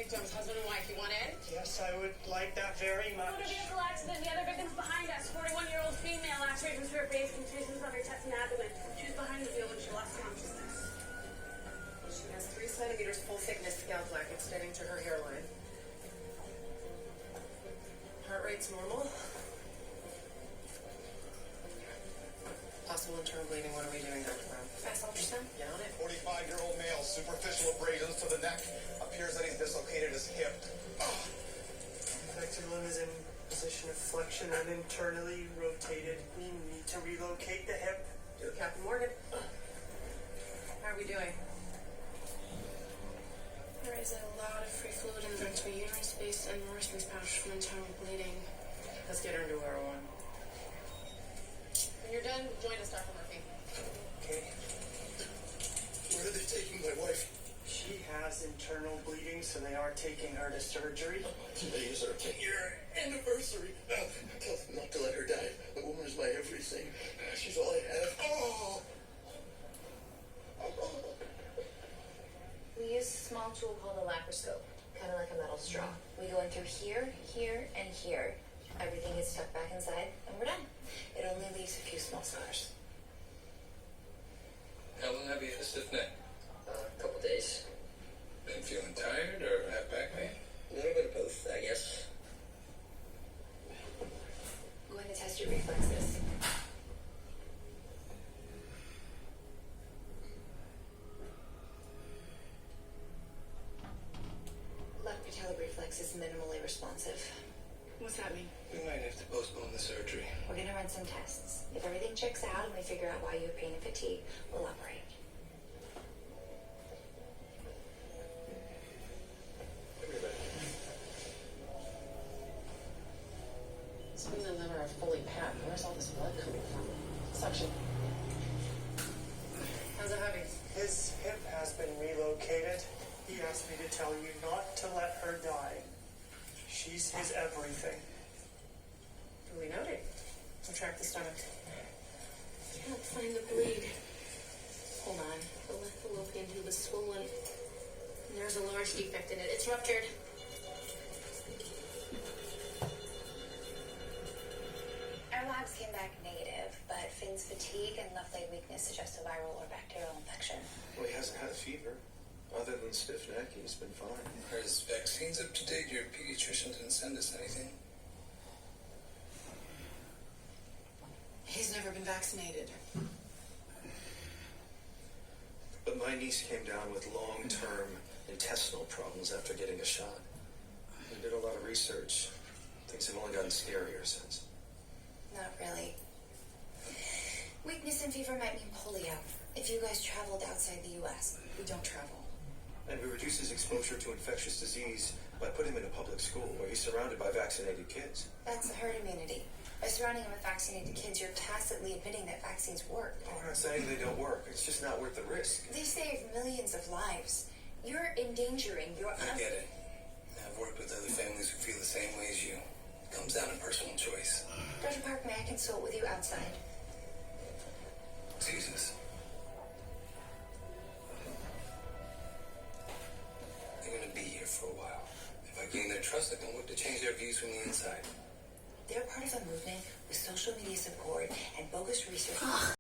victims, husband and wife. You want in? Yes, I would like that very much. Motor vehicle accident. The other victim's behind us. 41-year-old female. Lacerations to her face, contusions on her chest and abdomen. She was behind the wheel when she lost consciousness. She has 3 centimeters full thickness scalp plaque extending to her hairline. Heart rate's normal. Possible internal bleeding. What are we doing, Dr. Brown? Fast ultrasound. Get on it. 45-year-old male, superficial abrasions to the neck. Appears that he's dislocated his hip. Affected limb is in position of flexion and internally rotated. We need to relocate the hip. Do it, Captain Morgan. How are we doing? There is a lot of free fluid in the ventral uterine space and Morrison's pouch from internal bleeding. Let's get her into R1. When you're done, join us, Dr. Murphy. Okay. Where are they taking my wife? She has internal bleeding, so they are taking her to surgery. Today is our 10-year anniversary. Tell them not to let her die. The woman is my everything. She's all I have. Oh! We use a small tool called a laparoscope, kind of like a metal straw. We go in through here, here, and here. Everything gets tucked back inside, and we're done. It only leaves a few small scars. How long have you had a stiff neck? A couple days. Been feeling tired or have back pain? A little bit of both, I guess. I'm going to test your reflexes. Left patellar reflex is minimally responsive. What's that mean? We might have to postpone the surgery. We're going to run some tests. If everything checks out and we figure out why you have pain and fatigue, we'll operate. Spleen and liver are fully packed. Where's all this blood coming from? Suction. How's it heavy? His hip has been relocated. He asked me to tell you not to let her die. She's his everything. Duly noted. Retract the stomach. Can't find the bleed. Hold on. The left fallopian tube is swollen. And there's a large defect in it. It's ruptured. Our labs came back negative, but Finn's fatigue and left leg weakness suggest a viral or bacterial infection. Well, he hasn't had a fever. Other than stiff neck, he's been fine. Are his vaccines up to date? Your pediatrician didn't send us anything. He's never been vaccinated. But my niece came down with long-term intestinal problems after getting a shot. We did a lot of research. Things have only gotten scarier since. Not really. Weakness and fever might mean polio. If you guys traveled outside the U.S. We don't travel. And we reduce his exposure to infectious disease by putting him in a public school where he's surrounded by vaccinated kids. That's herd immunity. By surrounding him with vaccinated kids, you're tacitly admitting that vaccines work. I'm not saying they don't work. It's just not worth the risk. They save millions of lives. You're endangering your... I get it. I've worked with other families who feel the same way as you. It comes down to personal choice. Dr. Park, may I consult with you outside? Excuse us. They're going to be here for a while. If I gain their trust, I can work to change their views from the inside. They're part of a movement with social media support and bogus research.